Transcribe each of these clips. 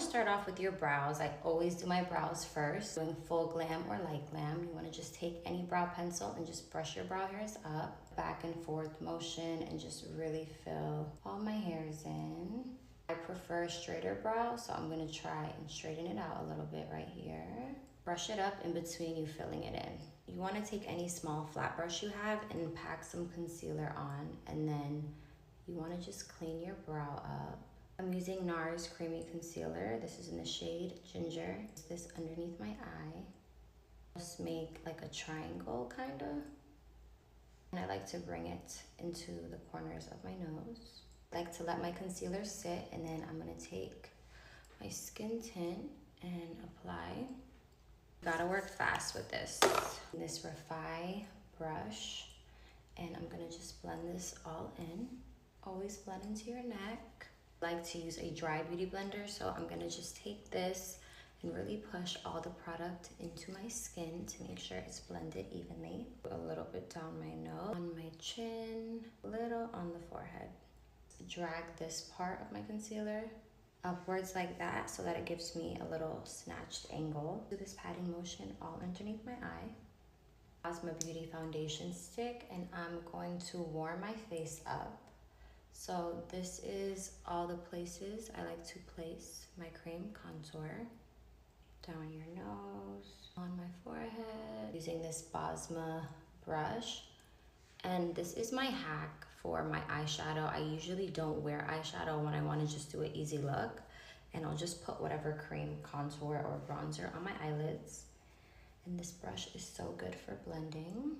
to start off with your brows. I always do my brows first. Doing full glam or light glam, you want to just take any brow pencil and just brush your brow hairs up, back and forth motion, and just really fill all my hairs in. I prefer straighter brows, so I'm going to try and straighten it out a little bit right here. Brush it up in between you filling it in. You want to take any small flat brush you have and pack some concealer on, and then you want to just clean your brow up. I'm using NARS Creamy Concealer. This is in the shade Ginger. Use this underneath my eye. Just make like a triangle kind of. And I like to bring it into the corners of my nose. I like to let my concealer sit, and then I'm gonna take my skin tint and apply. Gotta work fast with this. This Refy brush, and I'm gonna just blend this all in. Always blend into your neck. I like to use a dry beauty blender, so I'm gonna just take this and really push all the product into my skin to make sure it's blended evenly. A little bit down my nose, on my chin, a little on the forehead. Drag this part of my concealer upwards like that so that it gives me a little snatched angle. Do this patting motion all underneath my eye. Cosmo Beauty foundation stick, and I'm going to warm my face up. So this is all the places I like to place my cream contour. Down your nose, on my forehead, using this Bosma brush. And this is my hack for my eyeshadow. I usually don't wear eyeshadow when I want to just do an easy look, and I'll just put whatever cream contour or bronzer on my eyelids. And this brush is so good for blending.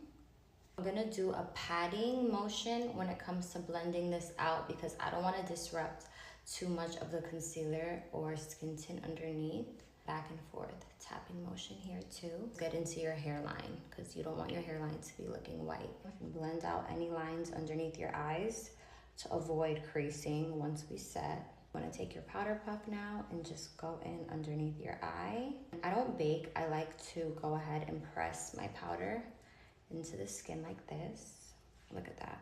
I'm gonna do a patting motion when it comes to blending this out because I don't want to disrupt too much of the concealer or skin tint underneath. Back and forth, tapping motion here too. Get into your hairline because you don't want your hairline to be looking white. Blend out any lines underneath your eyes to avoid creasing once we set. You want to take your powder puff now and just go in underneath your eye. I don't bake, I like to go ahead and press my powder into the skin like this. Look at that.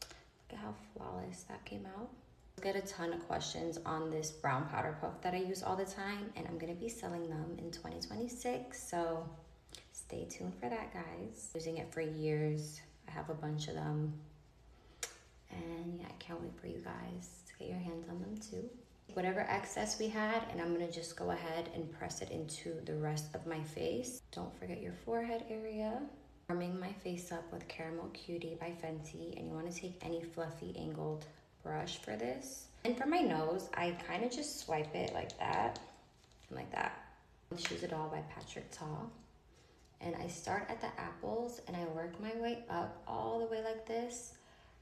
Look at how flawless that came out. I get a ton of questions on this brown powder puff that I use all the time, and I'm gonna be selling them in 2026, so stay tuned for that, guys. Using it for years. I have a bunch of them, and yeah, I can't wait for you guys to get your hands on them too. Whatever excess we had, and I'm gonna just go ahead and press it into the rest of my face. Don't forget your forehead area. Warming my face up with Caramel Cutie by Fenty, and you wanna take any fluffy angled brush for this. And for my nose, I kind of just swipe it like that, and like that. Choose It All by Patrick Ta. And I start at the apples, and I work my way up all the way like this,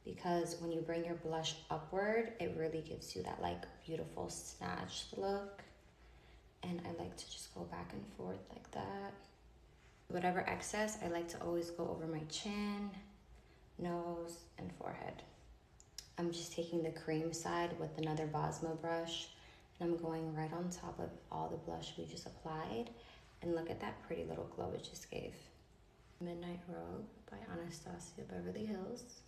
because when you bring your blush upward, it really gives you that like beautiful snatched look. And I like to just go back and forth like that. Whatever excess, I like to always go over my chin, nose, and forehead. I'm just taking the cream side with another Bosma brush, and I'm going right on top of all the blush we just applied. And look at that pretty little glow it just gave. Midnight Robe by Anastasia Beverly Hills.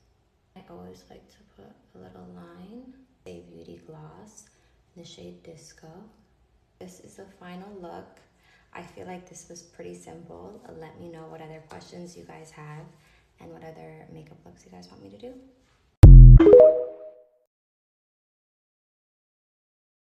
I always like to put a little line. A Beauty Gloss in the shade Disco. This is the final look. I feel like this was pretty simple. Let me know what other questions you guys have and what other makeup looks you guys want me to do.